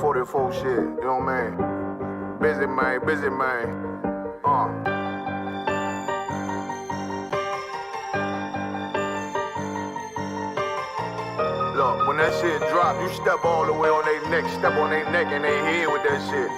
44 shit, you know what I mean? Busy man, busy man. Look, when that shit drop, you step all the way on their neck, step on their neck and their head with that shit.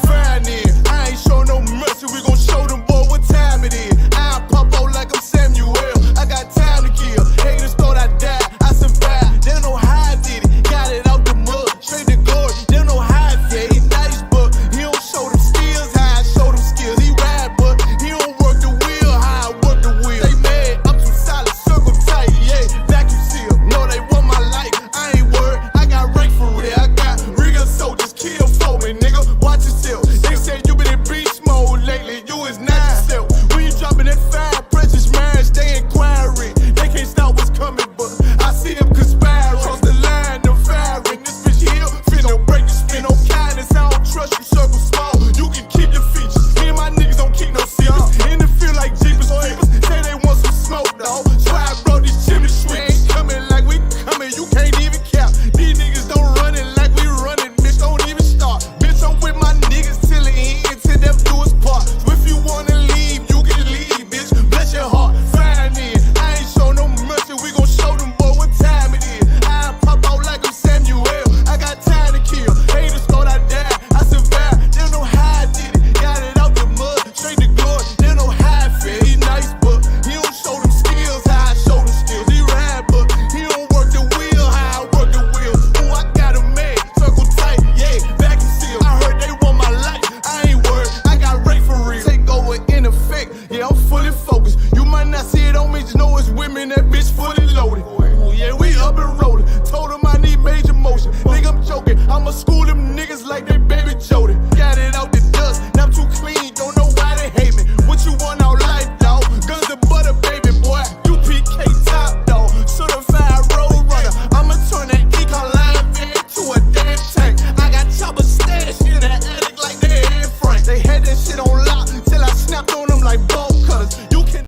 Fine then, I ain't show no mercy, we gon' show them boy what time it is. I pop out like I'm Samuel, I got time to kill. Haters thought I died, I survived. They don't know how I did it, got it out the mud, straight to glory. They don't know how I feel, he nice but he don't show them skills, how I show them skills. He ride but he don't work the wheel, how I work the wheel. They mad, I'm too solid, circle tight, yeah, vacuum seal. No, they want my life, I ain't worried, I got rank for real. I got real soldiers, kill for me, nigga, watch yourself. They say you been in beast mode lately, you is not yourself. When you dropping that fire, precious marriage, they inquiring. They can't stop what's coming, but I see them conspiring. Cross the line, them firing. This bitch here, finna break the spin. No kindness, I don't trust you, circle small. You can keep your features. Me and my niggas don't keep no secrets. In the field like Jeepers Creepers, say they want some smoke, dawg. So I brought these chimney sweepers. Coming like we coming, you can't even cap. These niggas don't run it like we running, bitch, don't even start. Bitch, I'm with my niggas till the end, till them do us part. So if you wanna leave, you can leave, bitch. Bless your heart, fine in. I ain't show no mercy, we gon' show them boy what time it is. I pop out like I'm Samuel, I got time to kill. Haters thought I died, I survived. They don't know how I did it, got it out the mud, straight to glory. They don't know how I feel, he nice but he don't show them skills, how I show them skills. He ride but he don't work the wheel, how I work the wheel. Ooh, I got a man, circle tight, yeah, vacuum seal. I heard they want my life, I ain't worried, I got rate for real. Take over in effect, yeah, I'm fully focused. You might not see it on me, just know it's women, that bitch fully loaded. Ooh, yeah, we up and rolling. Told them I need major motion. Think I'm joking, I'ma school them niggas like they baby Jody. Got it out the dust, now I'm too clean, don't know why they hate me. What you want out life, dawg? Guns and butter, baby boy. You PK top, dawg. Certified road runner. I'ma turn that econ line into a damn tank. I got choppers stashed in the attic like they Anne Frank. They had that shit on lock till I snapped on them like bolt cutters. You can.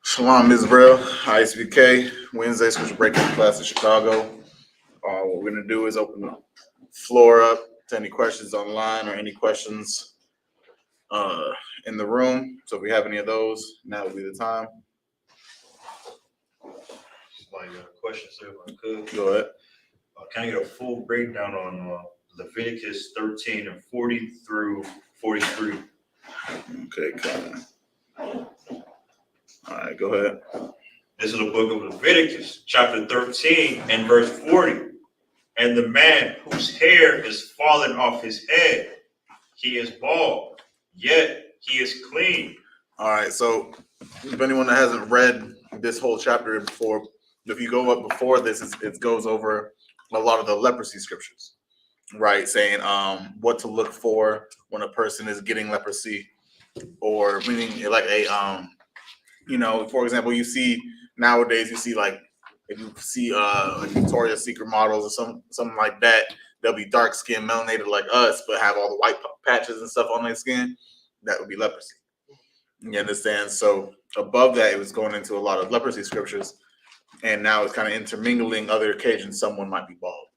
Shalom, Israel. Isupk. Wednesday, special breaking class in Chicago. What we're going to do is open the floor up to any questions online or any questions in the room. So if we have any of those, now would be the time. My question, sir, if I could. Go ahead. Can I get a full breakdown on Leviticus 13 and 40 through 43? Okay, come on. All right, go ahead. This is the book of Leviticus, chapter 13 and verse 40. And the man whose hair is fallen off his head, he is bald, yet he is clean. All right, so if anyone that hasn't read this whole chapter before, if you go up before this, it goes over a lot of the leprosy scriptures, right? Saying what to look for when a person is getting leprosy, or meaning like a for example, you see nowadays, you see like if you see like Victoria's Secret models or something like that, they'll be dark skinned, melanated like us, but have all the white patches and stuff on their skin. That would be leprosy. You understand? So above that, it was going into a lot of leprosy scriptures, and now it's kind of intermingling other occasions someone might be bald,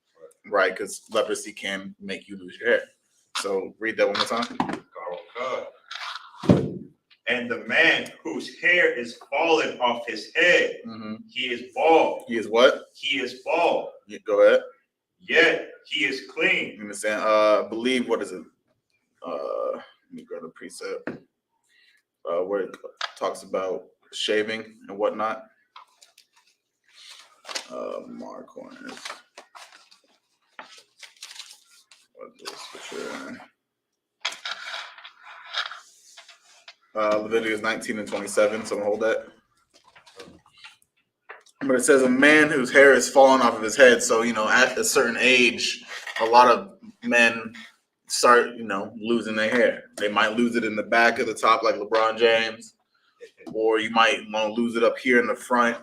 right? Because leprosy can make you lose your hair. So read that one more time. God. And the man whose hair is fallen off his head, he is bald. He is what? He is bald. Yeah, go ahead. Yet he is clean. You understand? Believe, what is it? Let me grab the precept. Where it talks about shaving and whatnot. Mark on it. Leviticus 19 and 27. Someone hold that. But it says a man whose hair is fallen off of his head. So, at a certain age, a lot of men start, losing their hair. They might lose it in the back of the top like LeBron James, or you might want to lose it up here in the front,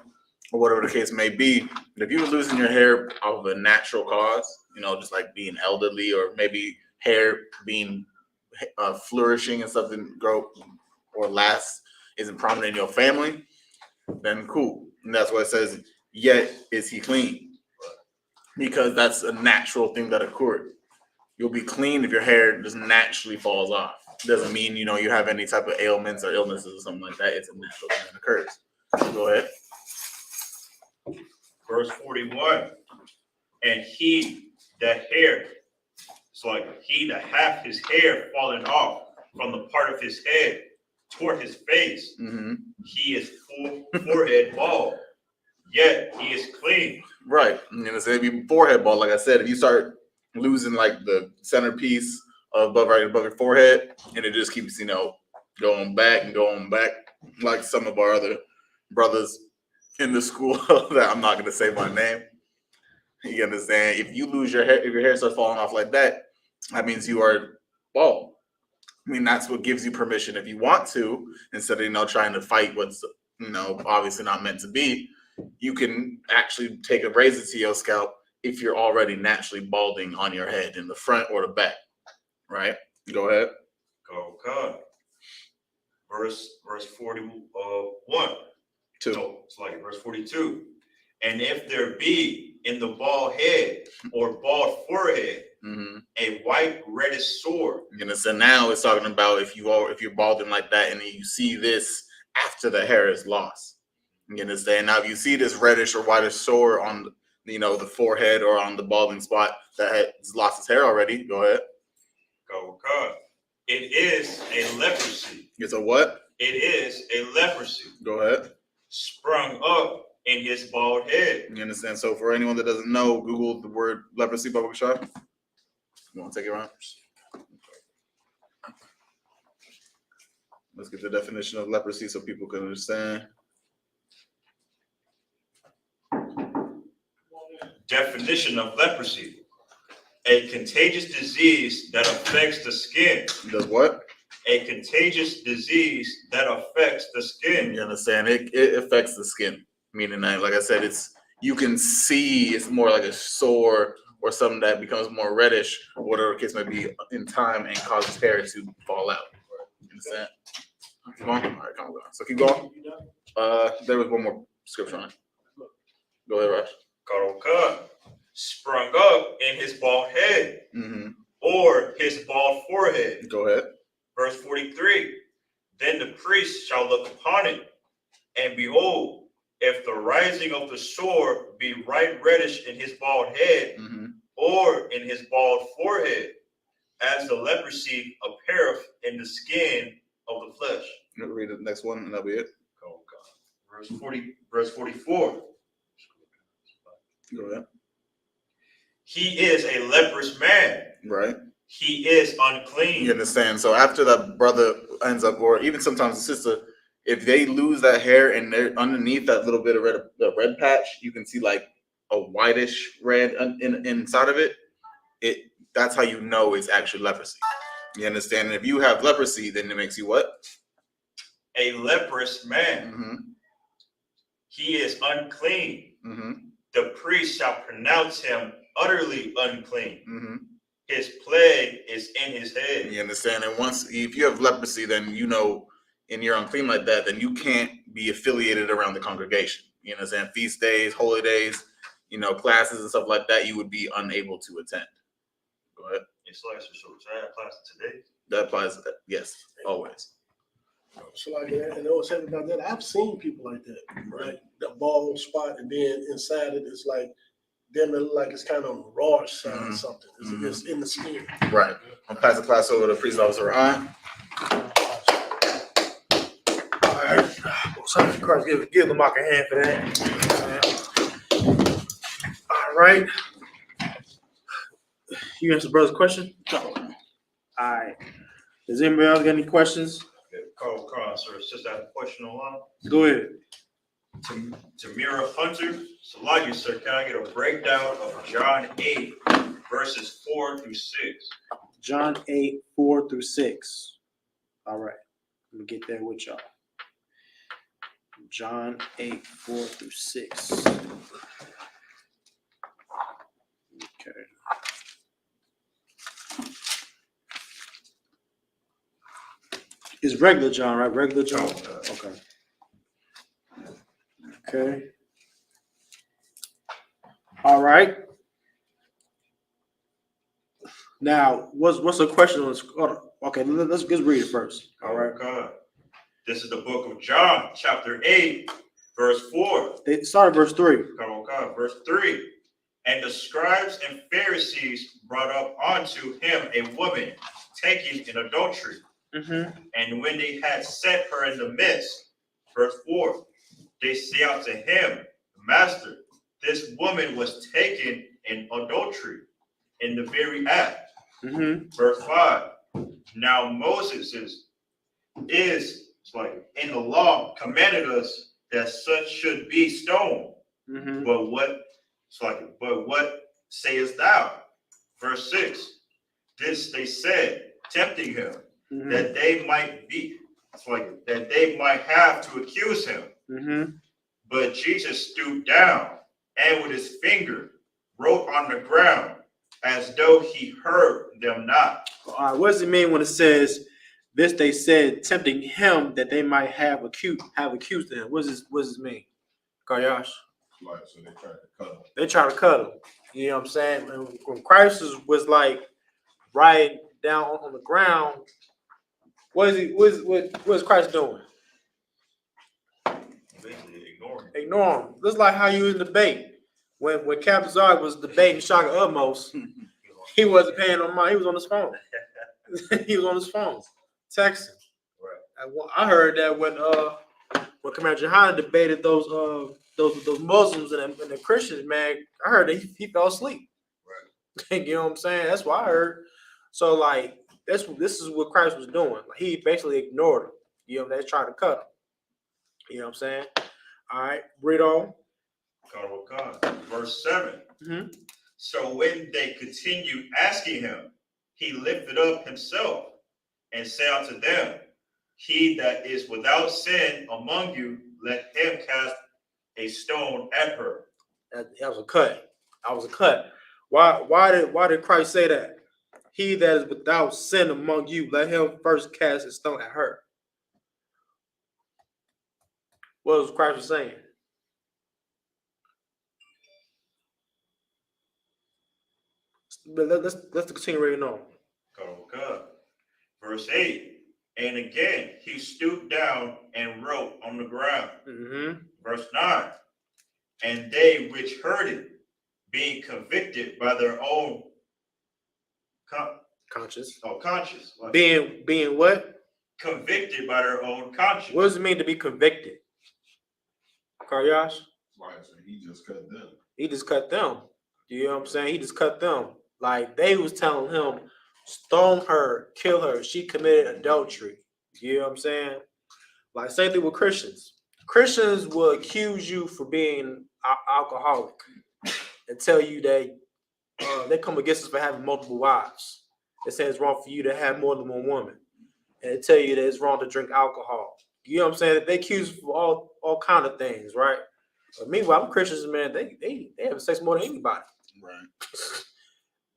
or whatever the case may be. But if you were losing your hair off of a natural cause, just like being elderly, or maybe hair being flourishing and stuff, and grow or last isn't prominent in your family, then cool. And that's what it says. Yet is he clean? Because that's a natural thing that occurred. You'll be clean if your hair just naturally falls off. Doesn't mean you have any type of ailments or illnesses or something like that. It's a natural thing that occurs. Go ahead. Verse 41. And he that hair, it's like he that hath his hair fallen off from the part of his head toward his face, he is forehead bald, yet he is clean. Right. So if you forehead bald, like I said, if you start losing like the centerpiece above your forehead, and it just keeps going back and going back, like some of our other brothers in the school that I'm not going to say my name. You understand? If you lose your hair, if your hair starts falling off like that, that means you are bald. I mean, that's what gives you permission, if you want to, instead of trying to fight what's obviously not meant to be. You can actually take a razor to your scalp if you're already naturally balding on your head in the front or the back. Right? Go ahead. Okay. Verse 41. 2. So it's like verse 42. And if there be in the bald head or bald forehead a white reddish sore. So now it's talking about if you're balding like that and you see this after the hair is lost. You understand? Now if you see this reddish or whitish sore on the forehead or on the balding spot that has lost its hair already, go ahead. Okay. It is a leprosy. It's a what? It is a leprosy. Go ahead. Sprung up in his bald head. You understand? So for anyone that doesn't know, Google the word leprosy, Baba Shah. You want to take it around? Let's get the definition of leprosy so people can understand. Definition of leprosy. A contagious disease that affects the skin. Does what? A contagious disease that affects the skin. You understand? It affects the skin. Meaning that, like I said, you can see it's more like a sore or something that becomes more reddish, or whatever the case may be, in time and causes hair to fall out. You understand? Come on. All right, come on. So keep going. There was one more scripture on it. Go ahead, Raj. Karoka, sprung up in his bald head or his bald forehead. Go ahead. Verse 43. Then the priest shall look upon it, and behold, if the rising of the sore be right reddish in his bald head or in his bald forehead, as the leprosy appeareth in the skin of the flesh. Read the next one, and that'll be it. Verse 44. Go ahead. He is a leprous man. Right. He is unclean. You understand? So after that brother ends up, or even sometimes the sister, if they lose that hair and they're underneath that little bit of red patch, you can see like a whitish red inside of it. That's how you know it's actually leprosy. You understand? And if you have leprosy, then it makes you what? A leprous man. He is unclean. The priest shall pronounce him utterly unclean. His plague is in his head. You understand? And if you have leprosy, then and you're unclean like that, then you can't be affiliated around the congregation. You understand? Feast days, holy days, classes and stuff like that, you would be unable to attend. Go ahead. It's like so that applies to today. That applies, yes, always. So like that, and what's happening about that, I've seen people like that, right? The bald spot, and then inside it is like it look like it's kind of raw side or something. It's in the skin. Right. I'll pass the class over to Priest Officer Ryan. All right. Well, Christ, give the mock a hand for that. All right. You answer brother's question? All right. Does anybody else got any questions? Carl, sir, it's just that question online. Go ahead. Tamira Hunter, Salaji, sir, can I get a breakdown of John 8, verses 4 through 6? John 8, 4 through 6. All right. Let me get there with y'all. John 8, 4 through 6. Okay. It's regular John, right? Regular John. Okay. Okay. Okay. All right. Now, what's the question on this? Okay, let's read it first. All right. God. This is the book of John, chapter 8, verse 4. They started verse 3. God, verse 3. And the scribes and Pharisees brought up unto him a woman taken in adultery. Mm-hmm. And when they had set her in the midst, verse 4, they say unto him, Master, this woman was taken in adultery in the very act. Mm-hmm. Verse 5. Now Moses is like in the law commanded us that such should be stoned. Mm-hmm. But what sayest thou? Verse 6. This they said, tempting him, Mm-hmm. that they might have to accuse him. Mm-hmm. But Jesus stooped down and with his finger wrote on the ground as though he heard them not. All right, what does it mean when it says this? They said, tempting him that they might have accused him. What does this mean, Karyash? Like, so they tried to cut him. They try to cut him. You know what I'm saying? And when Christ was like right down on the ground, what is Christ doing? Basically ignoring him. Ignore him. Just like how you in debate. When Captain Zarg was debating Shaka Utmost, he wasn't paying no mind. He was on his phone. He was on his phone, texting. Right. I heard that when Commander Johanna debated those Muslims and the Christians, man, I heard that he fell asleep. Right. You know what I'm saying? That's what I heard. So like this is what Christ was doing. Like, he basically ignored them. You know, they tried to cut him. You know what I'm saying? All right, read on. God. Verse 7. Mm-hmm. So when they continued asking him, he lifted up himself and said unto them, He that is without sin among you, let him cast a stone at her. That was a cut. That was a cut. Why did Christ say that? He that is without sin among you, let him first cast a stone at her. What was Christ saying? But let's continue reading on. God. Verse 8. And again he stooped down and wrote on the ground. Mm-hmm. Verse 9. And they which heard it, being convicted by their own Conscience. conscience. Being what? Convicted by their own conscience. What does it mean to be convicted? Karyash? Right, so he just cut them. He just cut them. You know what I'm saying? He just cut them. Like they was telling him, stone her, kill her. She committed adultery. You know what I'm saying? Like same thing with Christians. Christians will accuse you for being alcoholic and tell you that they come against us for having multiple wives. They say it's wrong for you to have more than one woman. And they tell you that it's wrong to drink alcohol. You know what I'm saying? They accuse you for all kind of things, right? But meanwhile, Christians, man, they have sex more than anybody. Right.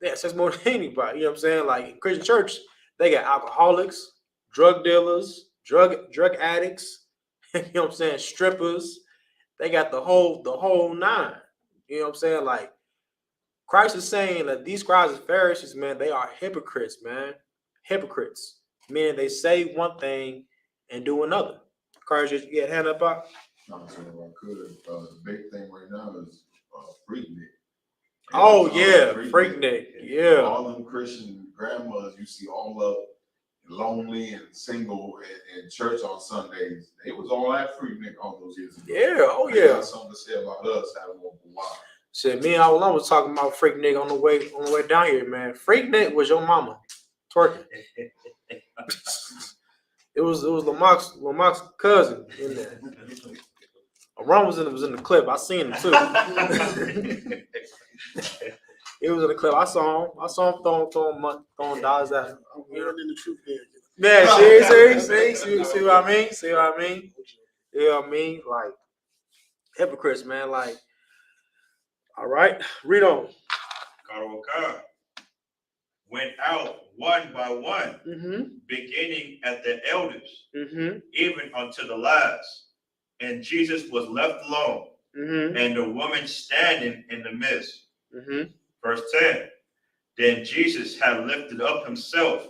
They have sex more than anybody. You know what I'm saying? Like in Christian church, they got alcoholics, drug dealers, drug addicts, you know what I'm saying, strippers. They got the whole nine. You know what I'm saying? Like Christ is saying that these scribes and Pharisees, man, they are hypocrites, man. Hypocrites. Meaning they say one thing and do another. Christ, you get hand up out? I'm saying if I could. The big thing right now is Freaknik. Oh yeah, Freaknik. Yeah. All them Christian grandmothers you see all up lonely and single in church on Sundays. They was all at Freaknik all those years ago. Yeah, oh They yeah. got something to say about us having multiple wives. Shit, me and Alan was talking about Freaknik on the way down here, man. Freaknik was your mama twerking. It was Lamarck's cousin in there. Ron was in the clip. I seen him too. It was in the clip. I saw him throwing dollars at him. I'm learning the truth there. Yeah, see what I mean? See what I mean? You know what I mean? Like hypocrites, man. Like, all right, read on. God. went out one by one, Mm-hmm. beginning at the elders, Mm-hmm. even unto the last. And Jesus was left alone, Mm-hmm. and the woman standing in the midst. Mm-hmm. Verse 10. Then Jesus had lifted up himself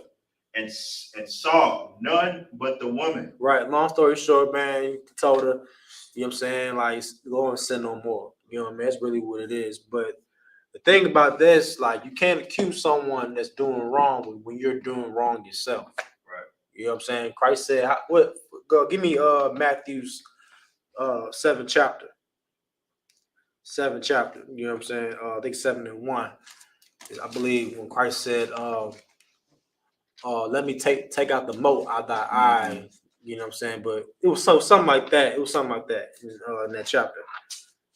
and saw none but the woman. Right. Long story short, man, he told her, you know what I'm saying, like, go and sin no more. You know what I mean? That's really what it is. But the thing about this, like, you can't accuse someone that's doing wrong when you're doing wrong yourself. Right. You know what I'm saying? Christ said, "What? Go give me Matthew's 7th chapter. 7th chapter. You know what I'm saying? I think 7:1. I believe when Christ said, let me take out the mote out thy eye." You know what I'm saying? But it was something like that. It was something like that in that chapter.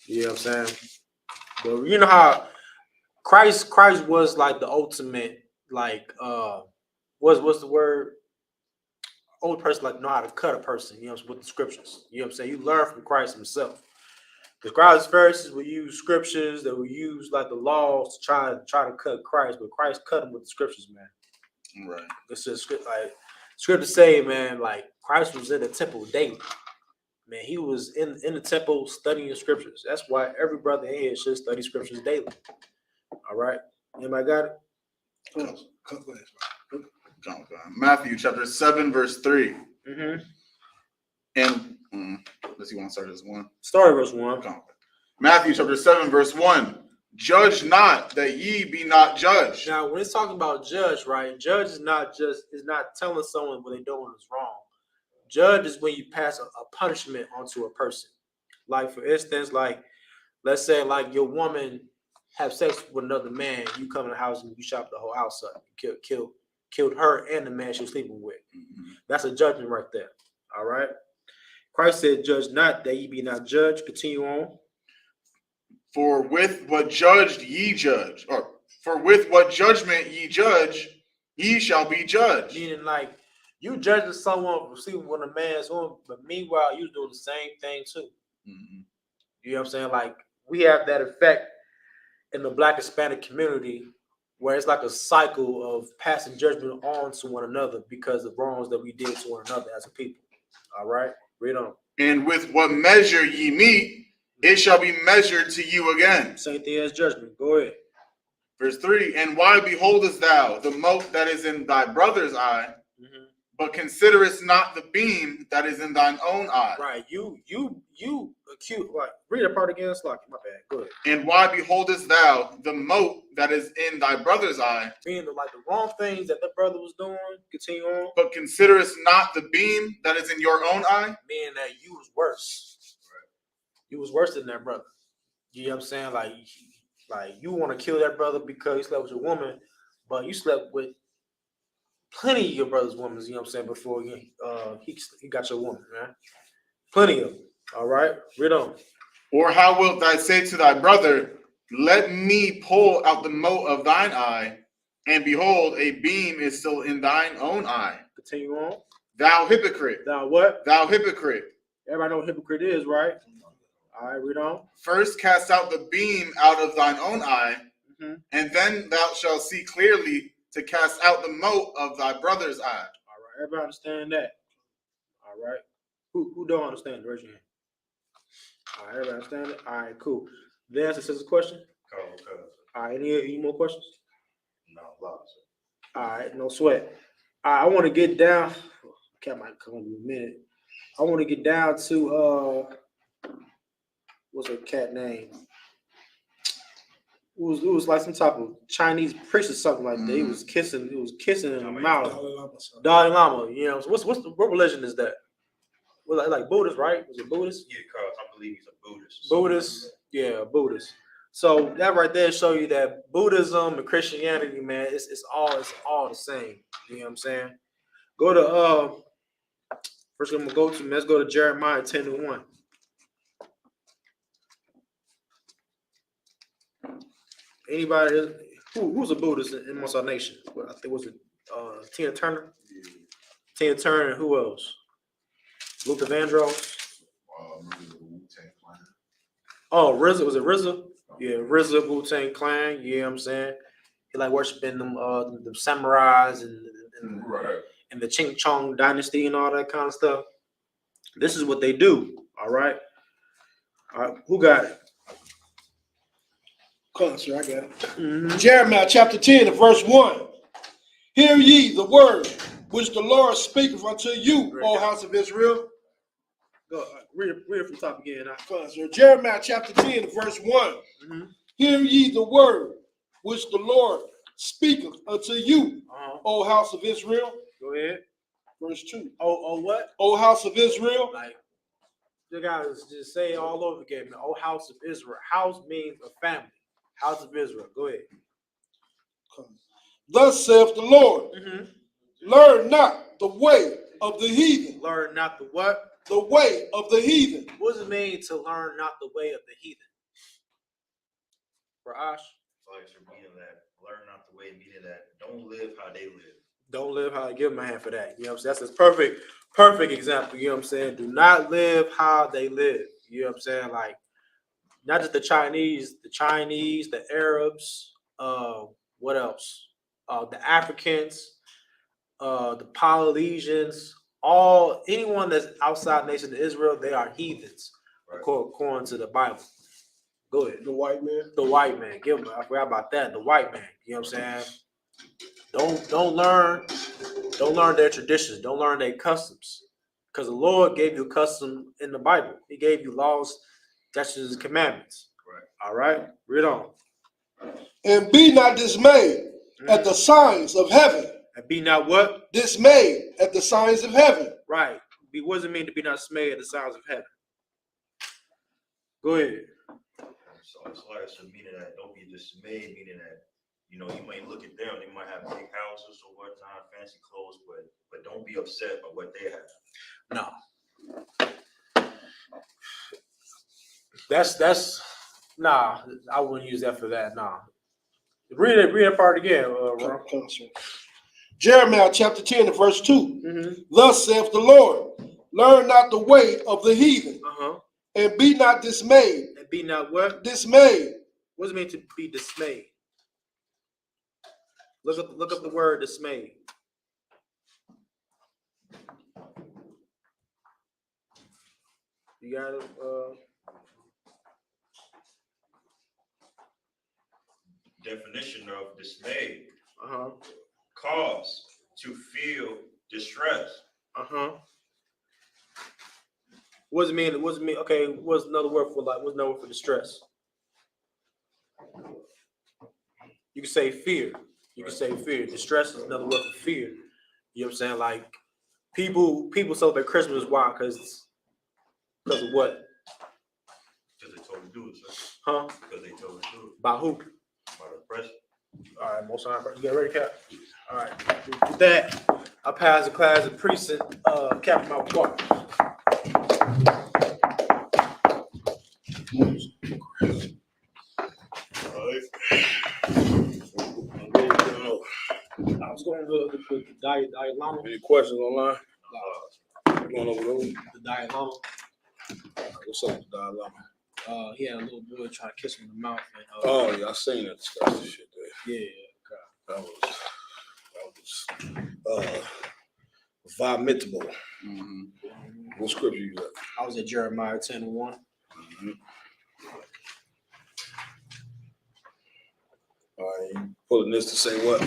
You know what I'm saying? But you know how Christ was like the ultimate, like what's the word? Only person like know how to cut a person, you know, with the scriptures. You know what I'm saying? You learn from Christ himself. The scribes and Pharisees will use scriptures, that will use like the laws to try to cut Christ, but Christ cut him with the scriptures, man. Right. It's just like scripture say, man, like Christ was in the temple daily. Man, he was in the temple studying the scriptures. That's why every brother in here should study scriptures daily. All right. Anybody got it? Matthew chapter 7, verse 3. Mm-hmm. And unless you want to start this one. Start verse 1. Matthew chapter 7, verse 1. Judge not that ye be not judged. Now, when it's talking about judge, right? Judge is not telling someone what they're doing is wrong. Judge is when you pass a punishment onto a person. Like, for instance, like, let's say, like, your woman have sex with another man, you come in the house and you chop the whole house up, killed her and the man she was sleeping with. Mm-hmm. That's a judgment right there. All right. Christ said, "Judge not that ye be not judged." Continue on. For with what judged ye judge, or for with what judgment ye judge, ye shall be judged. Meaning, like, you judging someone for sleeping with a man's woman, but meanwhile you doing the same thing too. Mm-hmm. You know what I'm saying? Like, we have that effect in the Black Hispanic community, where it's like a cycle of passing judgment on to one another because of wrongs that we did to one another as a people. All right, read on. And with what measure ye meet, it shall be measured to you again. Same thing as judgment. Go ahead. Verse 3. And why beholdest thou the mote that is in thy brother's eye, mm-hmm, but considerest not the beam that is in thine own eye? Right. You accuse. Like, read that part again. It's like, my bad. Go ahead. And why beholdest thou the mote that is in thy brother's eye? Being like the wrong things that the brother was doing. Continue on. But considerest not the beam that is in your own eye? Meaning that you was worse. Right. You was worse than that brother. You know what I'm saying? Like you want to kill that brother because he slept with your woman, but you slept with plenty of your brother's women, you know what I'm saying, before he got your woman, man. Plenty of them. All right, read on. Or how wilt thou say to thy brother, let me pull out the mote of thine eye, and behold, a beam is still in thine own eye? Continue on. Thou hypocrite. Thou what? Thou hypocrite. Everybody know what hypocrite is, right? All right, read on. First cast out the beam out of thine own eye, mm-hmm, and then thou shalt see clearly to cast out the mote of thy brother's eye. All right, everybody understand that? All right. Who don't understand? Raise your hand. All right, everybody understand it? All right, cool. The answer says a question? All right, any more questions? No, lots. All right, no sweat. All right, I want to get down. Cat might come in a minute. I want to get down to what's her cat name? It was like some type of Chinese priest or something like that. He was kissing in the mouth. Dalai Lama, you know. So what religion is that? Was like Buddhist, right? Was it Buddhist? Yeah, cause I believe he's a Buddhist. Buddhist, yeah, Buddhist. So that right there show you that Buddhism and Christianity, man, it's all the same. You know what I'm saying? Go to first I'm gonna go to. Let's go to Jeremiah 10:1. Anybody who's a Buddhist in most of our nation? Well, I think was it Tina Turner? Yeah. Tina Turner. Who else? Luther Vandross. Oh, RZA. Was it RZA? Yeah, RZA, Wu-Tang Clan. Yeah, I'm saying. He like worshiping them samurais and Right. and the Ching Chong dynasty and all that kind of stuff. This is what they do. All right. All right. Who got it? Come on, sir, I got it. Mhm. Jeremiah chapter 10 and verse 1. Hear ye the word which the Lord speaketh unto you, O house of Israel. Go read it from the top again. Come on, sir. Jeremiah chapter 10 and verse 1. Mm-hmm. Hear ye the word which the Lord speaketh unto you, O house of Israel. Go ahead. Verse 2. Oh, what? O house of Israel. Like, you guys just say it all over again. Oh, house of Israel. House means a family. House of Israel. Go ahead. Thus saith the Lord, learn not the way of the heathen. Learn not the what? The way of the heathen. What does it mean to learn not the way of the heathen? For Ash? Like meaning that, learn not the way, meaning that don't live how they live. Don't live how I give them a hand for that. You know what I'm saying? That's a perfect example. You know what I'm saying? Do not live how they live. You know what I'm saying? Like, not just the Chinese, the Arabs, what else? The Africans, the Polynesians, anyone that's outside nation of Israel, they are heathens, Right. according to the Bible. Go ahead. The white man. The white man. I forgot about that. The white man. You know what I'm saying? Don't learn their traditions. Don't learn their customs. Because the Lord gave you a custom in the Bible. He gave you laws, statutes, and commandments. Right. All right? Read on. And be not dismayed at the signs of heaven. And be not what? Dismayed at the signs of heaven. Right. What does it mean to be not dismayed at the signs of heaven? Go ahead. So it's like it's meaning that don't be dismayed, meaning that you might look at them, they might have big houses or whatnot, fancy clothes, but don't be upset by what they have. No. That's nah. I wouldn't use that for that. Nah. Read that part again. Jeremiah chapter 10 and verse 2. Mm-hmm. Thus saith the Lord, learn not the way of the heathen, and be not dismayed. And be not what? Dismayed. What does it mean to be dismayed? Look up the word dismayed. You got it. Definition of dismay. Cause to feel distress. What does it mean? Okay, what's another word for what's another word for distress? You can say fear. You can say fear. Distress is another word for fear. You know what I'm saying? Like people celebrate Christmas. Why? Because of what? Because they told them to do it, sir. Huh? Because they told them to do it. By who? By the president. All right, most time. You get ready, Cap? All right. With that, I pass the class of precinct, Captain Mount Park. I was going to the Diet Lama. Any questions online? Going over those? The Diet Lama. What's up with Dalai Lama? He had a little boy trying to kiss him in the mouth. And, Oh yeah, I seen that disgusting shit there. yeah. That was vomitable. What scripture you got? I was at Jeremiah 10:1. All right, you pulling this to say what?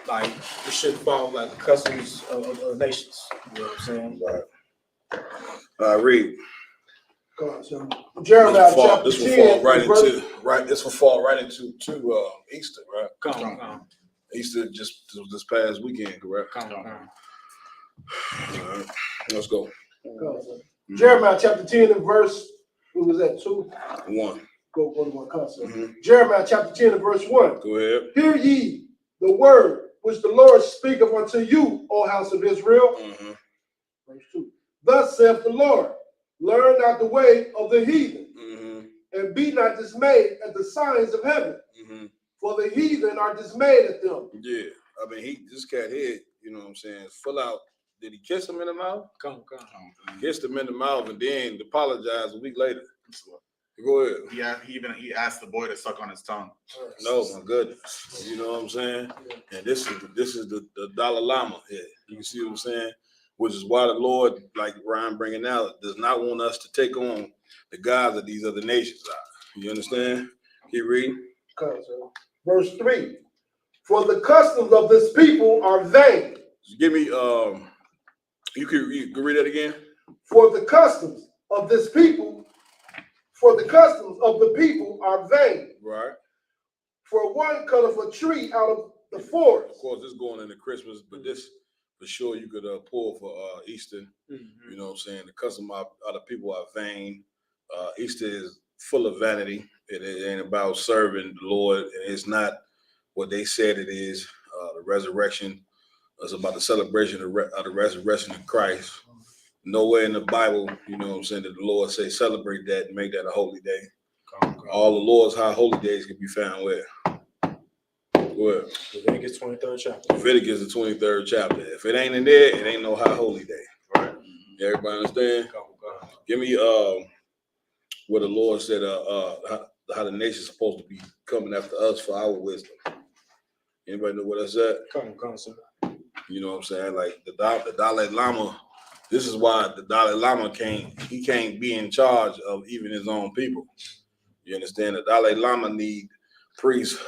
Like, it should follow like the customs of nations. You know what I'm saying? Right. All right, read. Jeremiah chapter This will 10. This will fall right into Easter, right? Come. Easter just this past weekend, correct? Come. All right, let's go. Jeremiah chapter 10 and verse, what was that, 2? 1. Go to one concept. Jeremiah chapter 10 and verse 1. Go ahead. Hear ye the word which the Lord speaketh unto you, O house of Israel. Verse 2. Thus saith the Lord, learn not the way of the heathen, and be not dismayed at the signs of heaven, for the heathen are dismayed at them. Yeah, I mean, this cat here, you know what I'm saying, full out. Did he kiss him in the mouth? Come. Kissed him in the mouth and then apologized a week later. Go ahead. He asked the boy to suck on his tongue. No, my goodness. You know what I'm saying? And this is the Dalai Lama here. You see what I'm saying? Which is why the Lord, like Ryan bringing out, does not want us to take on the gods of these other nations. You understand? Keep reading. Verse 3. For the customs of this people are vain. Give me you can read that again. For the customs of this people, for the customs of the people are vain. Right. For one cutteth a tree out of the forest. Of course, this is going into Christmas, but this for sure you could pull for Easter. Mm-hmm. You know what I'm saying? The custom of the people are vain. Easter is full of vanity. It ain't about serving the Lord. It's not what they said it is. The resurrection is about the celebration of the resurrection of Christ. Nowhere in the Bible, you know what I'm saying, that the Lord say celebrate that and make that a holy day. All the Lord's high holy days can be found where? Where? Leviticus 23rd chapter. Leviticus the 23rd chapter. If it ain't in there, it ain't no high holy day. Right? Everybody understand? Give me what the Lord said how the nation's supposed to be coming after us for our wisdom. Anybody know what I said? Come on, sir. You know what I'm saying? Like the Dalai Lama. This is why the Dalai Lama can't be in charge of even his own people. You understand? The Dalai Lama need priests,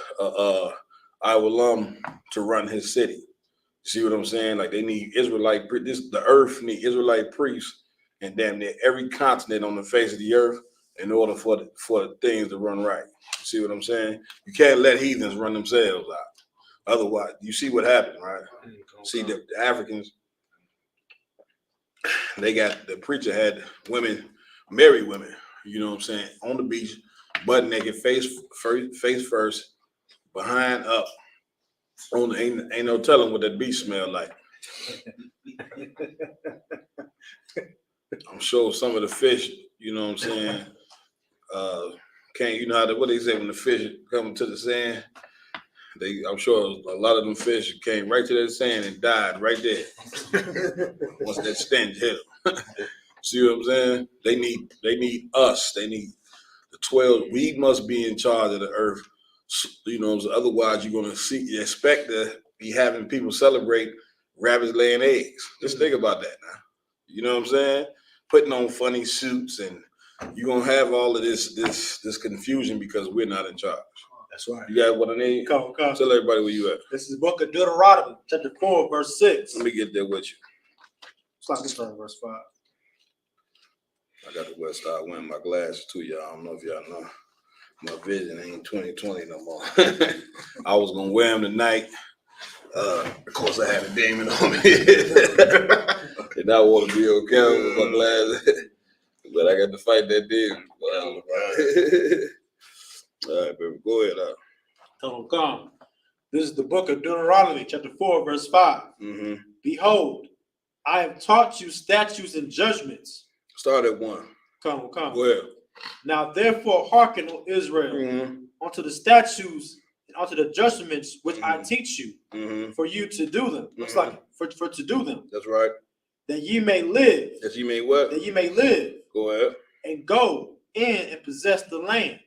Iwalam to run his city. You see what I'm saying? Like they need Israelite the earth need Israelite priests and damn near every continent on the face of the earth in order for the things to run right. You see what I'm saying? You can't let heathens run themselves out. Otherwise, you see what happened, right? See the Africans. They got the preacher had women, married women, you know what I'm saying, on the beach, butt naked, face first, behind up. Ain't no telling what that beach smelled like. I'm sure some of the fish, you know what I'm saying, what they say when the fish come to the sand. I'm sure a lot of them fish came right to that sand and died right there. Once that stench hit them. See what I'm saying? They need us. They need the 12. We must be in charge of the earth. You know, otherwise you're gonna expect to be having people celebrate rabbits laying eggs. Just think about that now. You know what I'm saying? Putting on funny suits, and you're gonna have all of this confusion because we're not in charge. That's right. You got what I need? Come. Tell everybody where you at. This is the book of Deuteronomy, chapter 4, verse 6. Let me get there with you. It's like this from verse 5. I got the West Side wearing my glasses too, y'all. I don't know if y'all know. My vision ain't 20/20 no more. I was gonna wear them tonight. Of course, I had a demon on me, and I want to be okay with my glasses, but I got to fight that demon. All right, baby, go ahead. Come. This is the book of Deuteronomy, chapter 4, verse 5. Mm-hmm. Behold, I have taught you statutes and judgments. Start at 1. Come. Go ahead. Now therefore hearken, O Israel, unto the statutes and unto the judgments which I teach you, for you to do them. Looks like for to do them. That's right. That ye may live. That you may what? That ye may live. Go ahead. And go in and possess the land,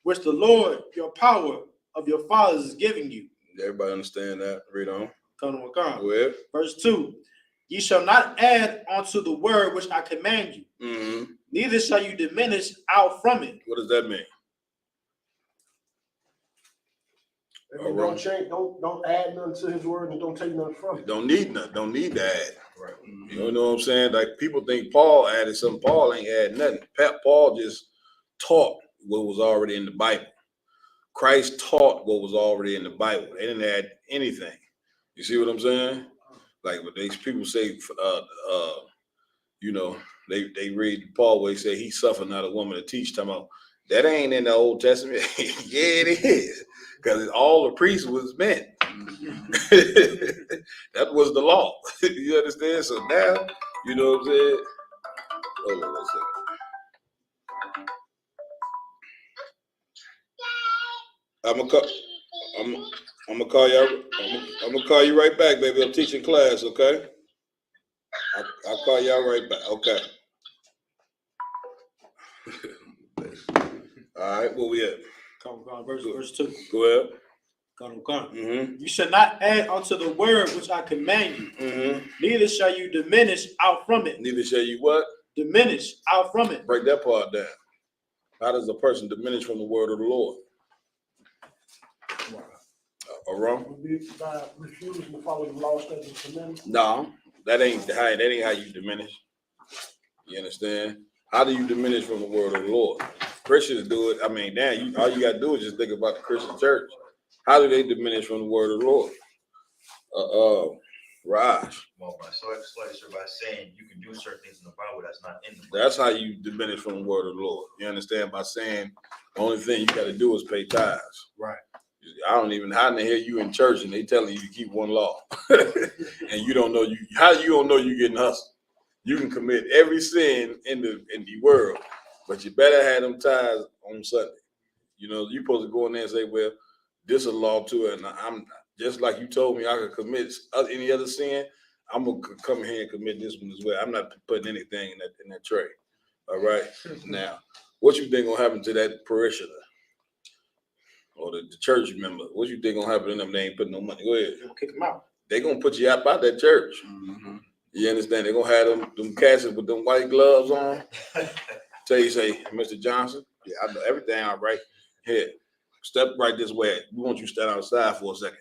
which the Lord, your power of your fathers, is giving you. Everybody understand that? Read on. Come. Go ahead. Verse 2. Ye shall not add unto the word which I command you, neither shall you diminish out from it. What does that mean? Don't change. Don't add nothing to his word, and don't take nothing from it. Don't need nothing. Don't need to add. Right. You know what I'm saying? Like people think Paul added something. Paul ain't add nothing. Paul just taught what was already in the Bible. Christ taught what was already in the Bible. They didn't add anything. You see what I'm saying? Like what these people say, you know, they read Paul where he said he suffered not a woman to teach. Talking about that ain't in the Old Testament. Yeah, it is, because all the priests was meant. That was the law. You understand? So now, you know what I'm saying? Hold on one second. I'm gonna call you. I'm gonna call you right back, baby. I'm teaching class, okay? I'll call y'all right back, okay? All right, where we at? Come on, verse 2. Go ahead. Come. Mm-hmm. You shall not add unto the word which I command you, Mm-hmm. neither shall you diminish out from it. Neither shall you what? Diminish out from it. Break that part down. How does a person diminish from the word of the Lord? Wrong? Would be by refusing to follow the law, statutes, and commandments. No, that ain't how you diminish. You understand? How do you diminish from the word of the Lord? Christians do it. I mean, damn, all you gotta do is just think about the Christian church. How do they diminish from the word of the Lord? Raj. Well, by by saying you can do certain things in the Bible that's not in the Bible. That's how you diminish from the word of the Lord. You understand? By saying the only thing you got to do is pay tithes. Right. I don't even how in the hell you in church and they telling you to keep one law, and you don't know how you don't know you getting hustled. You can commit every sin in the world, but you better have them tithes on Sunday. You know, you supposed to go in there and say, well, this is a law too, and I'm just like you told me I could commit any other sin. I'm gonna come here and commit this one as well. I'm not putting anything in that tray. All right. Now, what you think gonna happen to that parishioner or the church member? What you think gonna happen to them? They ain't putting no money. Go ahead. They'll kick them out. They gonna put you out by that church. Mm-hmm. You understand? They gonna have them cats with them white gloves on. Tell you, say, Mr. Johnson, yeah, I know everything all right. Here, step right this way. We want you to stand outside for a second.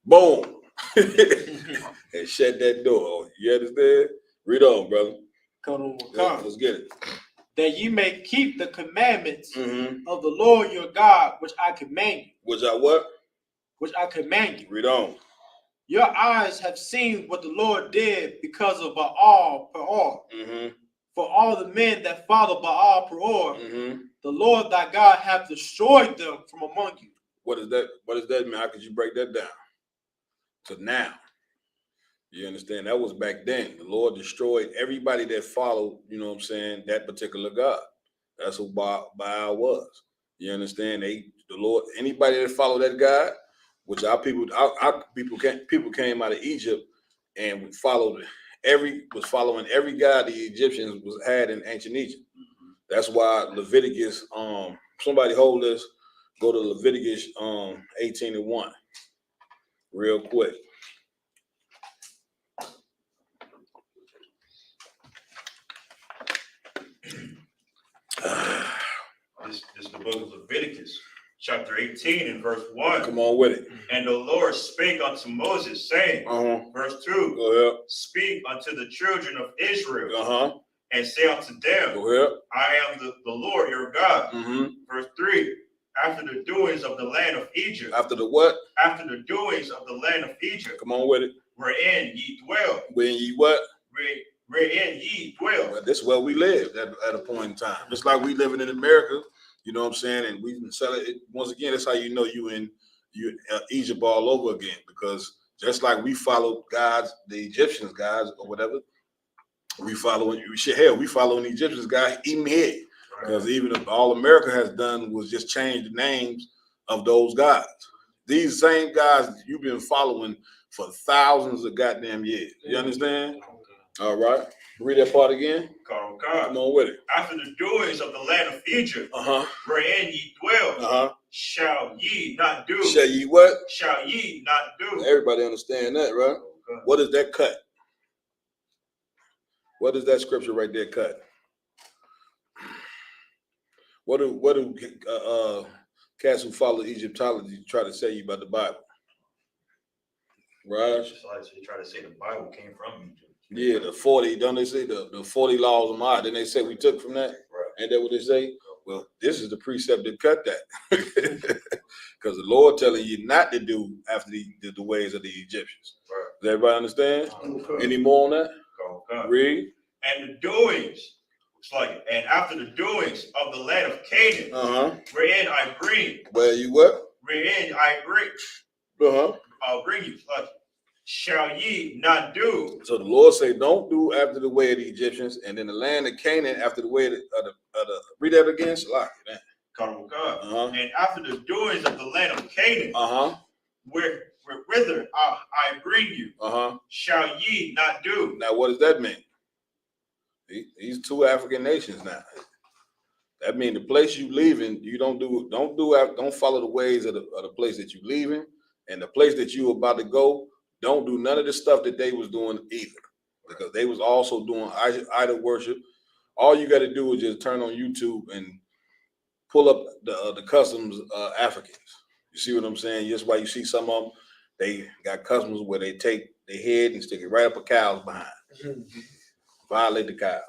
Boom. And shut that door. You understand? Read on, brother. Come. Let's get it. That you may keep the commandments Mm-hmm. of the Lord your God, which I command you. Which I what? Which I command you. Read on. Your eyes have seen what the Lord did because of Baal Peor. Mm-hmm. For all the men that follow Baal Peor, Mm-hmm. the Lord thy God hath destroyed them from among you. What does that mean? How could you break that down? To now. You understand? That was back then. The Lord destroyed everybody that followed, you know what I'm saying, that particular God. That's who Baal was. You understand? The Lord, anybody that followed that God, which our people came out of Egypt and following every God the Egyptians had in ancient Egypt. That's why Leviticus, somebody hold this, go to Leviticus 18:1 real quick. This is the book of Leviticus, chapter 18 and verse 1. Come on with it. And the Lord spake unto Moses, saying, verse 2, Go ahead. speak unto the children of Israel, Uh-huh. and say unto them, Go ahead. I am the Lord your God. Mm-hmm. Verse 3, after the doings of the land of Egypt. After the what? After the doings of the land of Egypt. Come on with it. Wherein ye dwell. When ye what? Wherein ye dwell. Well, this is where we lived at a point in time. Just like we living in America, you know what I'm saying? And we can sell it. Once again, that's how you know you in Egypt all over again. Because just like we followed gods, the Egyptians gods or whatever, we following the Egyptians guy eating head. Because even if all America has done was just change the names of those gods. These same guys you've been following for thousands of goddamn years. You understand? All right. Read that part again. Come on with it. After the doings of the land of Egypt, wherein ye dwell, shall ye not do. Shall ye what? Shall ye not do. Everybody understand that, right? Okay. What is that cut? What is that scripture right there cut? What do cats who follow Egyptology try to say you about the Bible? Right? They try to say the Bible came from Egypt. Yeah, the 40, don't they say the 40 laws of Ma'at? Then they say we took from that. Right. Ain't that what they say? Well, this is the precept that cut that. Because the Lord telling you not to do after the ways of the Egyptians. Right. Does everybody understand? Okay. Any more on that? Okay. Read. And the doings, and after the doings of the land of Canaan, wherein I bring. Where you what? Wherein I bring. I'll bring you. Shall ye not do? So the Lord say, don't do after the way of the Egyptians, and then the land of Canaan after the way of the read that again. And after the doings of the land of Canaan, whither I bring you, shall ye not do? Now, what does that mean? These two African nations now. That means the place you leaving, you don't follow the ways of the place that you leaving, and the place that you about to go, don't do none of the stuff that they was doing either, because they was also doing idol worship. All you got to do is just turn on YouTube and pull up the customs Africans. You see what I'm saying? That's why you see some of them, they got customs where they take their head and stick it right up a cow's behind. Violate the cow.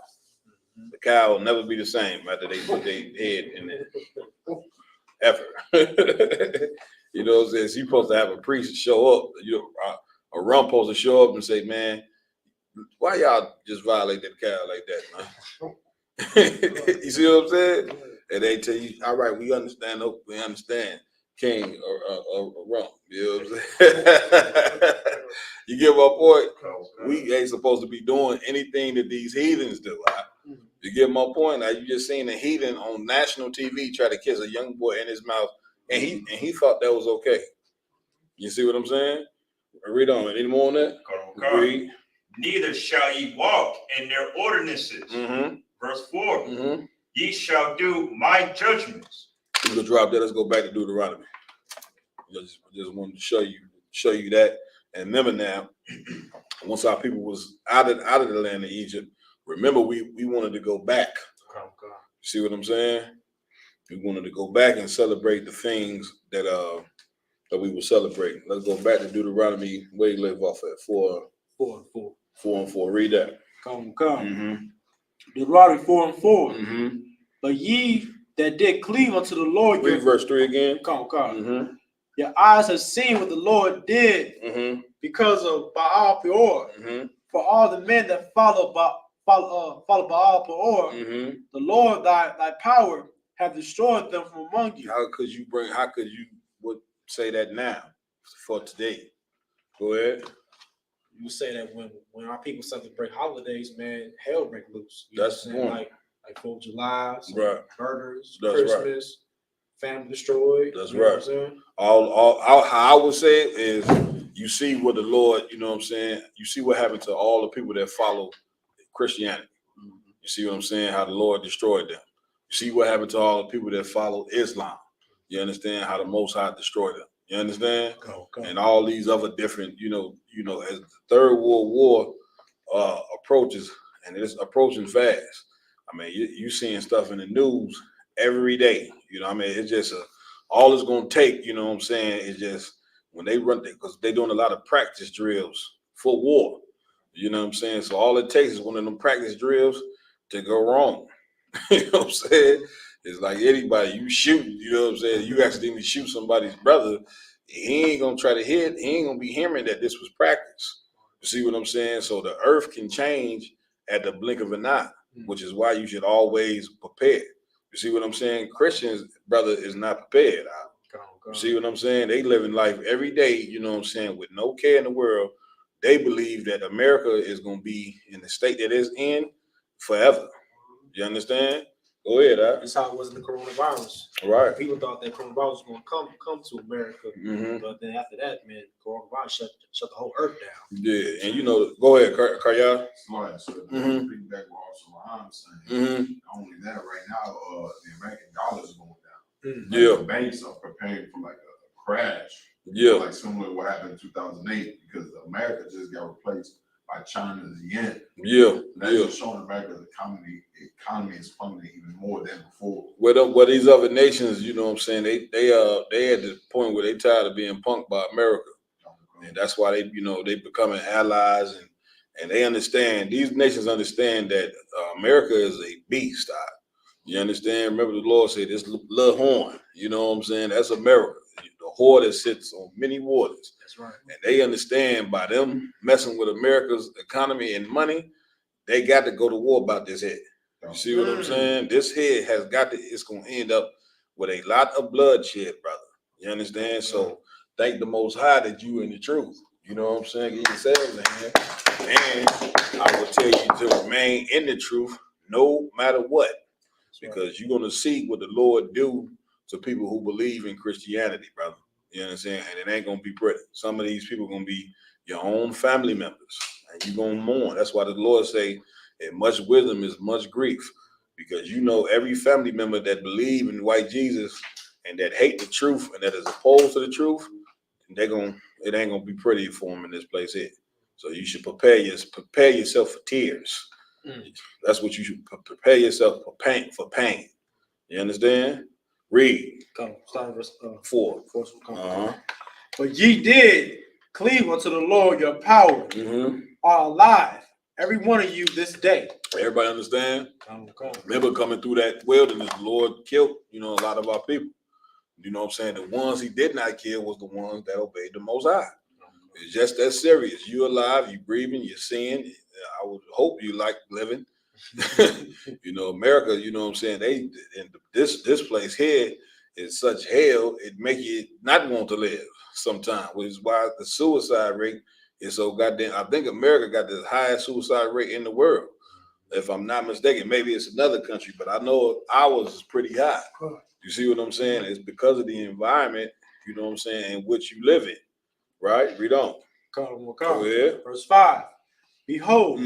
The cow will never be the same after they put their head in there. Ever. You know what I'm saying? So you're supposed to have a priest show up. A rum supposed to show up and say, man, why y'all just violate that cow like that, man? You see what I'm saying? And they tell you, all right, we understand, king or rum. You know what I'm saying? You get my point? We ain't supposed to be doing anything that these heathens do. You get my point? Now you just seen a heathen on national TV try to kiss a young boy in his mouth, and he thought that was okay. You see what I'm saying? Read on. Any more on that? Read. Neither shall ye walk in their ordinances. Verse 4. Ye shall do my judgments. We're gonna drop that. Let's go back to Deuteronomy. Just wanted to show you that. And remember now, once our people was out of the land of Egypt, remember we wanted to go back. You see what I'm saying? We wanted to go back and celebrate the things that we were celebrating. Let's go back to Deuteronomy. Where you live off at? 4 and 4. Read that. Come. Deuteronomy 4 and 4. But ye that did cleave unto the Lord. Read verse 3 again. Come. Your eyes have seen what the Lord did because of Baal Peor. For all the men that follow Baal Peor, the Lord thy power have destroyed them from among you. How could you would say that now for today? Go ahead. You say that when our people celebrate holidays, man, hell break loose. That's what I'm saying? Like 4th of July, right. Murders, That's Christmas, family destroyed. That's right. What I'm saying? All how I would say it is, you see what the Lord, you know what I'm saying? You see what happened to all the people that follow Christianity. You see what I'm saying? How the Lord destroyed them. You see what happened to all the people that follow Islam. You understand how the Most High destroyed them. You understand? And all these other different, you know, as the Third World War approaches, and it's approaching fast. I mean, you seeing stuff in the news every day. You know what I mean? It's just all it's going to take, you know what I'm saying, is just when they run, because they're doing a lot of practice drills for war. You know what I'm saying? So all it takes is one of them practice drills to go wrong. You know what I'm saying? It's like anybody, you shoot, you know what I'm saying? You accidentally shoot somebody's brother, he ain't going to try to hit, he ain't going to be hearing that this was practice. You see what I'm saying? So the earth can change at the blink of an eye, which is why you should always prepare. You see what I'm saying? Christians, brother, is not prepared. You see what I'm saying? They live in life every day, you know what I'm saying, with no care in the world. They believe that America is going to be in the state that it's in forever. You understand? Go ahead, That's how it was in the coronavirus. Right. People thought that coronavirus was going to come to America, but then after that, man, coronavirus shut the whole earth down. Yeah, and you know, go ahead, Karyal. Right, so piggyback what also I'm saying. Not only that, right now, the American dollar is going down. Yeah. The banks are preparing for like a crash. Yeah. Like similar to what happened in 2008, because America just got replaced by China's yen. Yeah. That's just showing America's economy is plummeting even more than before. Well, these other nations, you know what I'm saying, they at the point where they tired of being punked by America. And that's why they becoming allies, and they understand, these nations understand that America is a beast. You understand? Remember the Lord said this little horn, you know what I'm saying? That's America. The whore that sits on many waters. That's right. And they understand by them messing with America's economy and money, they got to go to war about this head. You see what I'm saying? This head it's going to end up with a lot of bloodshed, brother. You understand? So thank the Most High that you in the truth. You know what I'm saying? Get yourselves in here. And I will tell you to remain in the truth no matter what. Because you're going to see what the Lord do to people who believe in Christianity, brother. You understand? And it ain't going to be pretty. Some of these people are going to be your own family members. And you're going to mourn. That's why the Lord say, in much wisdom is much grief. because you know every family member that believe in white Jesus and that hate the truth and that is opposed to the truth, it ain't gonna be pretty for them in this place here. So you should prepare yourself for tears. That's what you should prepare yourself for pain. You understand? Read. Come, start verse 4. But ye did cleave unto the Lord your power, are alive, every one of you this day. Everybody understand? Come. Remember coming through that wilderness, the Lord killed, a lot of our people. You know what I'm saying? The ones he did not kill was the ones that obeyed the Most High. It's just that serious. You alive, you breathing, you're seeing. I would hope you like living. America, you know what I'm saying? This place here is such hell, it make you not want to live sometimes, which is why the suicide rate is so goddamn. I think America got the highest suicide rate in the world. If I'm not mistaken, maybe it's another country, but I know ours is pretty high. You see what I'm saying? It's because of the environment, you know what I'm saying, in which you live in. Right? Read on. Go ahead. Verse 5. Behold,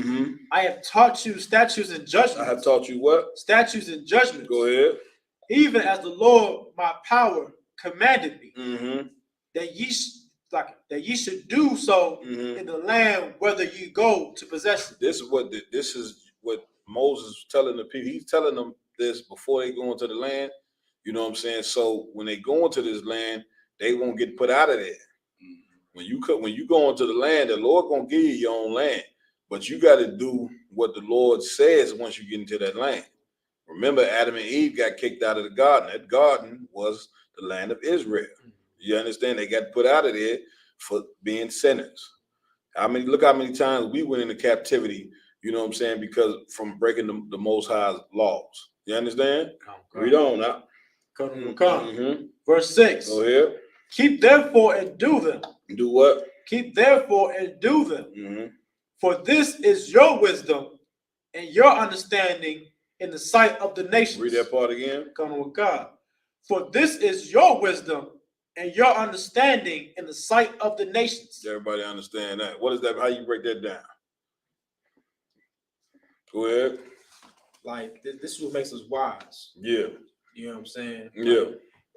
I have taught you statutes and judgments. I have taught you what? Statutes and judgments. Go ahead. Even as the Lord my power commanded me, that ye should do so in the land whether you go to possess it. This is what Moses was telling the people. He's telling them this before they go into the land. You know what I'm saying? So when they go into this land, they won't get put out of there. When you go into the land, the Lord gonna give you your own land, but you got to do what the Lord says once you get into that land. Remember, Adam and Eve got kicked out of the garden. That garden was the land of Israel. You understand? They got put out of there for being sinners. Look how many times we went into captivity, you know what I'm saying, because from breaking the Most High's laws. You understand? Read on now. Verse 6. Go ahead. Keep therefore and do them. Do what? Keep therefore and do them. For this is your wisdom and your understanding in the sight of the nations. Read that part again. Come with God. For this is your wisdom and your understanding in the sight of the nations. Everybody understand that. What is that? How you break that down? Go ahead. Like this is what makes us wise. Yeah. You know what I'm saying? Yeah.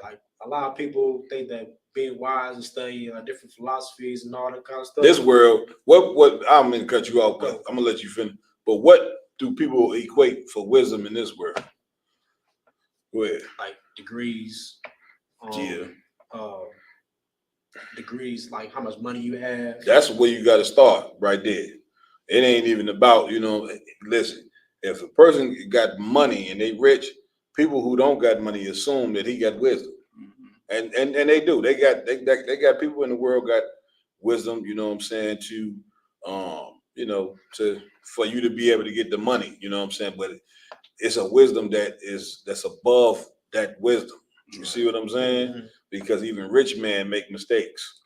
Like a lot of people think that being wise and studying different philosophies and all that kind of stuff. This world, what I'm gonna cut you off, but I'm gonna let you finish. But what do people equate for wisdom in this world? Go ahead. Like degrees. Degrees, like how much money you have. That's where you got to start right there. It ain't even about, listen, if a person got money and they rich, people who don't got money assume that he got wisdom. And they do. They got people in the world got wisdom, you know what I'm saying, for you to be able to get the money, you know what I'm saying? But it's a wisdom that's above that wisdom. You see what I'm saying? Because even rich men make mistakes.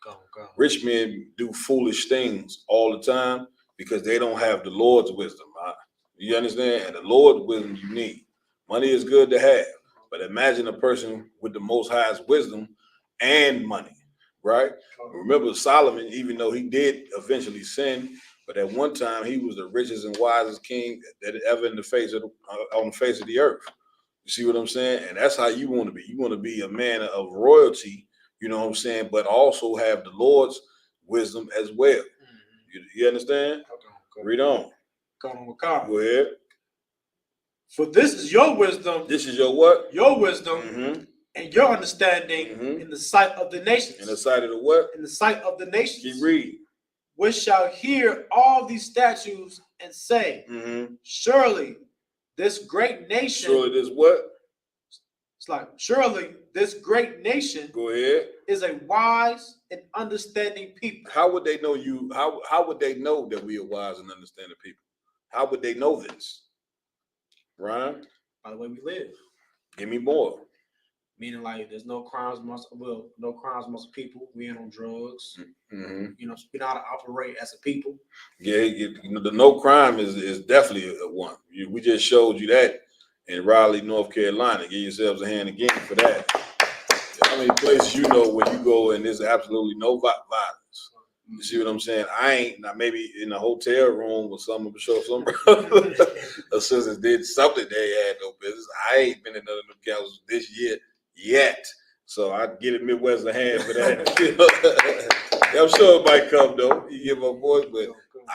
Rich men do foolish things all the time because they don't have the Lord's wisdom. You understand? And the Lord's wisdom you need. Money is good to have, but imagine a person with the Most High's wisdom and money, right? Remember Solomon, even though he did eventually sin, but at one time he was the richest and wisest king that ever on the face of the earth. You see what I'm saying? And that's how you want to be. You want to be a man of royalty, you know what I'm saying, but also have the Lord's wisdom as well. You understand? Read on. Go ahead. For this is your wisdom. This is your what? Your wisdom and your understanding in the sight of the nations. In the sight of the what? In the sight of the nations. Keep reading. Which shall hear all these statutes and say, surely this great nation. Surely this what? It's like, surely this great nation. Go ahead. Is a wise and understanding people. How would they know you? How would they know that we are wise and understanding people? How would they know this? Ryan? By the way we live. Give me more. Meaning like there's no crimes amongst people. We ain't on drugs. We know how to operate as a people. Yeah, the no crime is definitely a one. We just showed you that in Raleigh, North Carolina. Give yourselves a hand again for that. How many places you know where you go and there's absolutely no violence? You see what I'm saying? I ain't now maybe in a hotel room with some sisters did something they had no business. I ain't been in none of them councils this year yet. So I get a Midwest a hand for that. I'm sure it might come though. You give my voice, but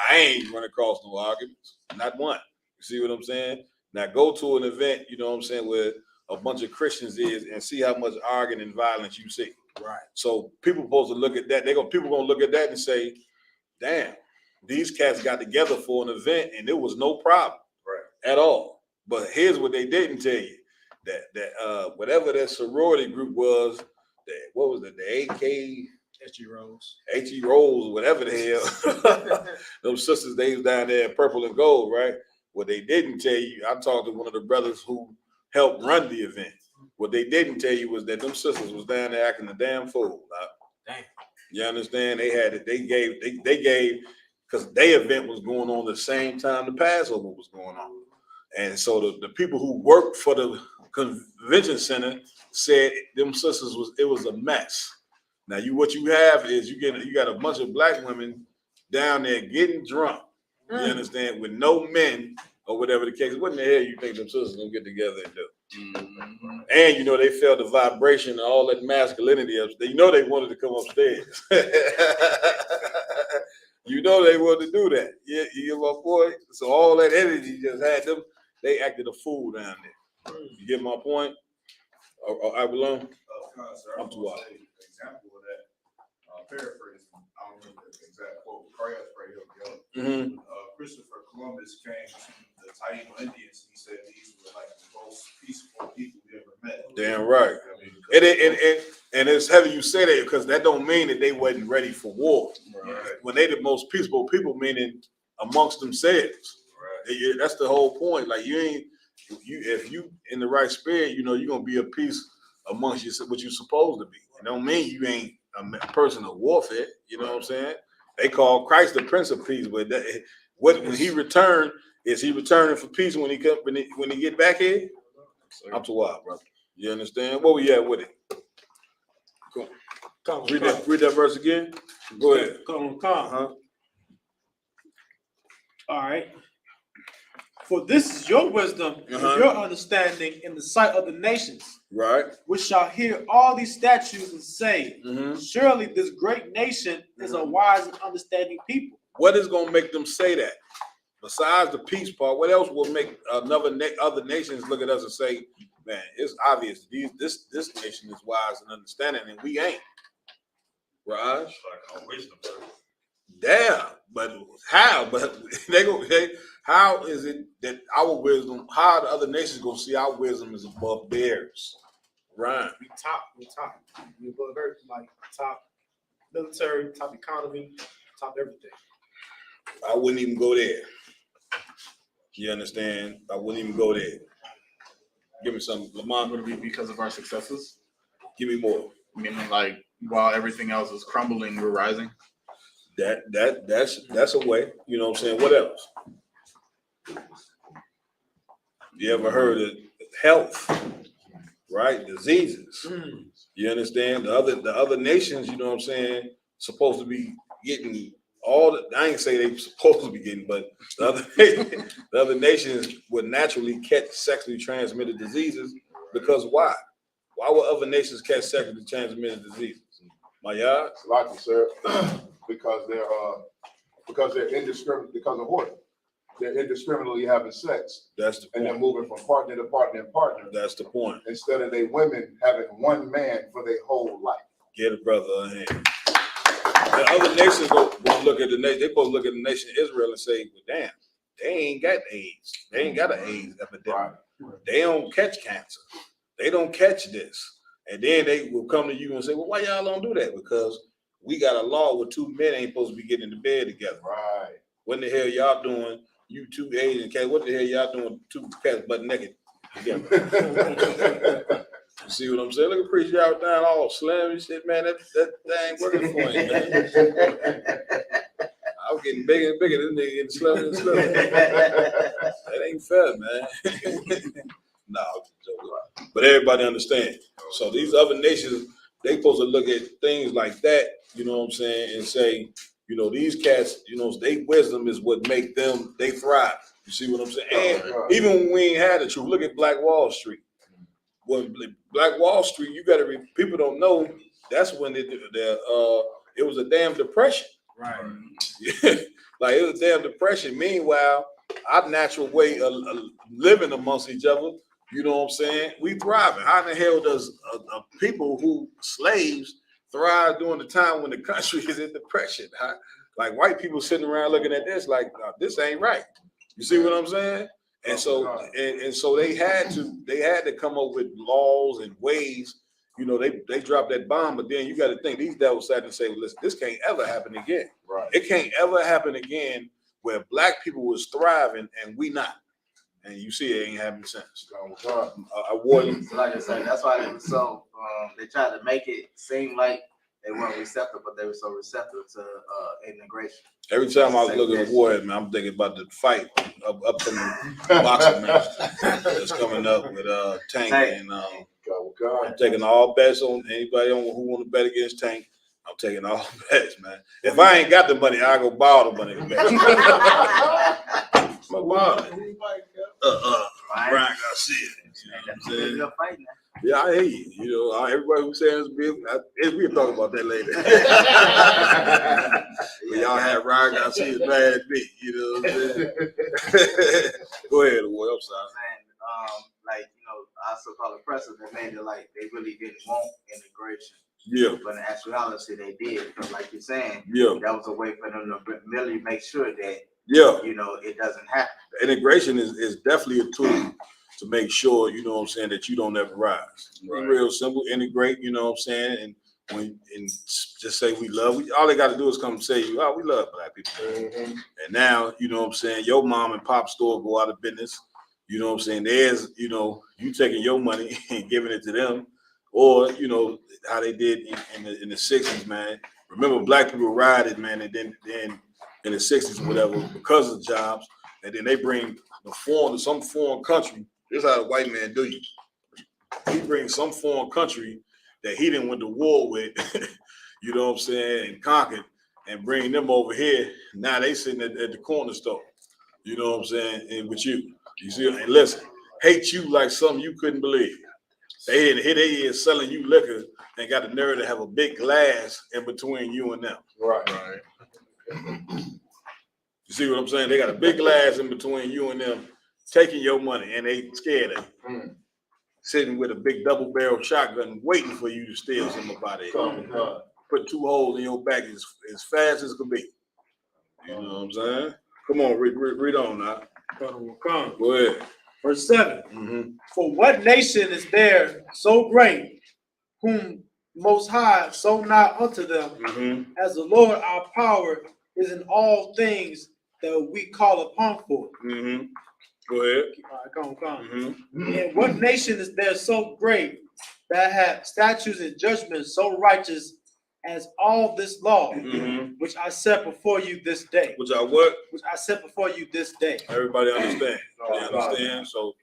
I ain't run across no arguments. Not one. You see what I'm saying? Now go to an event, you know what I'm saying, where a bunch of Christians is and see how much arguing and violence you see. Right. So people supposed to look at that. People gonna look at that and say, damn, these cats got together for an event and there was no problem at all. But here's what they didn't tell you. That whatever that sorority group was, what was it, the AK H.E. Rose. H.E. Rose, whatever the hell. Those sisters, they was down there in purple and gold, right? What they didn't tell you, I talked to one of the brothers who helped run the event. What they didn't tell you was that them sisters was down there acting a damn fool. Damn. You understand? They had it. They gave because their event was going on the same time the Passover was going on, and so the people who worked for the convention center said them sisters was a mess. Now what you have is you got a bunch of black women down there getting drunk. You understand, with no men or whatever the case. What in the hell you think them sisters gonna get together and do? Mm-hmm. And you know they felt the vibration and all that masculinity upstairs. You know they wanted to come upstairs. You know they wanted to do that. Yeah, you get my point. So all that energy just had them. They acted a fool down there. You get my point? I belong. I'm too wild. Example of that, paraphrasing. I don't remember the exact quote. Crabs right here. Christopher Columbus came to the Taino Indians. He said these were like the most peaceful people he ever met. Damn right. And it's heavy you say that because that don't mean that they wasn't ready for war. Right. When they the most peaceful people, meaning amongst themselves. Right. That's the whole point. Like if you in the right spirit, you know you're gonna be a peace amongst you, what you're supposed to be. It don't mean you ain't a person of warfare. You know what I'm saying? They call Christ the Prince of Peace, but when he returned, is he returning for peace when he get back here? I'm too wild, brother. You understand? Where we at with it? Come. Read that verse again. Go ahead. Come. All right. For this is your wisdom and your understanding in the sight of the nations, right? Which shall hear all these statutes and say, surely this great nation is a wise and understanding people. What is going to make them say that? Besides the peace part, what else will make other nations look at us and say, man, it's obvious this nation is wise and understanding and we ain't. Raj? Damn, but how? But how is it that our wisdom, how are the other nations gonna see our wisdom is above theirs? Right. We top. We above everything, like top military, top economy, top everything. I wouldn't even go there. You understand? I wouldn't even go there. Give me something. Lamont. Would it be because of our successes? Give me more. Meaning, like, while everything else is crumbling, we're rising. That's a way. You know what I'm saying? What else? You ever heard of health? Right? Diseases. You understand? The other nations, you know what I'm saying, supposed to be getting all the, I ain't say they supposed to be getting, but the other nations would naturally catch sexually transmitted diseases because why? Why would other nations catch sexually transmitted diseases? My yard? Like you said, because they're indiscriminate, because of what? They're indiscriminately having sex. That's the point. And they're moving from partner to partner and partner. That's the point. Instead of they women having one man for their whole life. Get a brother a hand. The other nations go look at the nation. They're supposed to look at the nation of Israel and say, well, damn, they ain't got AIDS. They ain't got an AIDS epidemic. Right. They don't catch cancer. They don't catch this. And then they will come to you and say, well, why y'all don't do that? Because we got a law where two men ain't supposed to be getting into bed together. Right. What the hell y'all doing? You two Asian cats, what the hell y'all doing? Two cats butt naked together. You see what I'm saying? Look at preacher out down all slim and shit, man. That ain't working for him, man. I'm getting bigger and bigger. This nigga getting slimmer and slimmer. That ain't fair, man. No, but everybody understand. So these other nations, they supposed to look at things like that, you know what I'm saying, and say, You know, these cats, you know, their wisdom is what make them, they thrive. You see what I'm saying? And even when we ain't had the truth, look at Black Wall Street. When Black Wall Street, you got to, people don't know, that's when it was a damn depression. Right. Yeah. Like it was a damn depression. Meanwhile, our natural way of living amongst each other, you know what I'm saying? We thriving. How in the hell does people who slaves thrive during the time when the country is in depression? Like white people sitting around looking at this like, this ain't right. You see what I'm saying? And so and so they had to come up with laws and ways. You know, they dropped that bomb, but then you got to think these devils sat and say, well, listen, this can't ever happen again. Right. It can't ever happen again where black people was thriving and we not. And you see, it ain't happened since. So like I said, that's why they were so they tried to make it seem like they weren't receptive, but they were so receptive to integration. Every time I was looking at war, man, I'm thinking about the fight upcoming boxing match that's coming up with Tank and I'm taking all bets on anybody who want to bet against Tank. I'm taking all bets, man. If I ain't got the money, I go borrow the money to bet. Brian Garcia. You know what I'm saying? Yeah, I hear you. You know, everybody who says we'll talk about that later. But y'all had Ryan Garcia mad at me. You know what I'm saying? Go ahead, boy. I'm sorry. Like, you know, I also call it pressure. They made it like they really didn't want integration. Yeah. But in actuality, they did. Because like you're saying, yeah, that was a way for them to really make sure that, yeah, you know, it doesn't happen. Integration is definitely a tool to make sure, you know what I'm saying, that you don't ever rise. Right. It's real simple. Integrate, you know what I'm saying, and just say we love. All they got to do is come and say, we love black people. Mm-hmm. And now, you know what I'm saying, your mom and pop store go out of business. You know what I'm saying? There's, you know, you taking your money and giving it to them, or you know how they did in the 60s, man. Remember, black people rioted, man, and then in the 60s, or whatever, because of jobs, and then they bring some foreign country. This is how a white man do you. He brings some foreign country that he didn't went to war with, you know what I'm saying, and conquered, and bring them over here. Now they sitting at the corner store, you know what I'm saying, and with you. You see, and listen, hate you like something you couldn't believe. They is selling you liquor and got the nerve to have a big glass in between you and them. Right. You see what I'm saying? They got a big glass in between you and them, taking your money, and they scared of you. Sitting with a big double barrel shotgun waiting for you to steal somebody. Put 2 holes in your back as fast as could be. You know what I'm saying? Come on, read on now. Go ahead. Verse 7. Mm-hmm. For what nation is there so great, whom Most High so nigh unto them, Mm-hmm. as the Lord our power is in all things that we call upon for? Mm-hmm. Go ahead. All right, come. Mm-hmm. And what nation is there so great that have statutes and judgments so righteous as all this law, Mm-hmm. which I set before you this day? Which I what? Which I set before you this day. Everybody understand. They understand. So